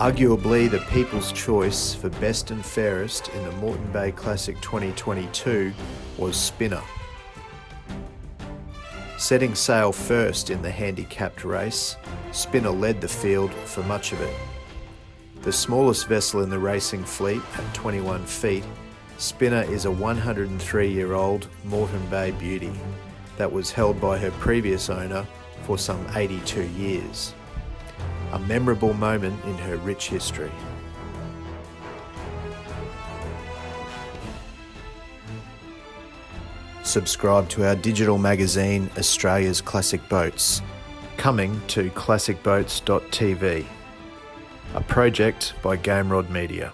Arguably the people's choice for best and fairest in the Moreton Bay Classic 2022 was Spinner. Setting sail first in the handicapped race, Spinner led the field for much of it. The smallest vessel in the racing fleet at 21 feet, Spinner is a 103-year-old Moreton Bay beauty that was held by her previous owner for some 82 years. A memorable moment in her rich history. Subscribe to our digital magazine, Australia's Classic Boats, coming to classicboats.tv, a project by Game Rod Media.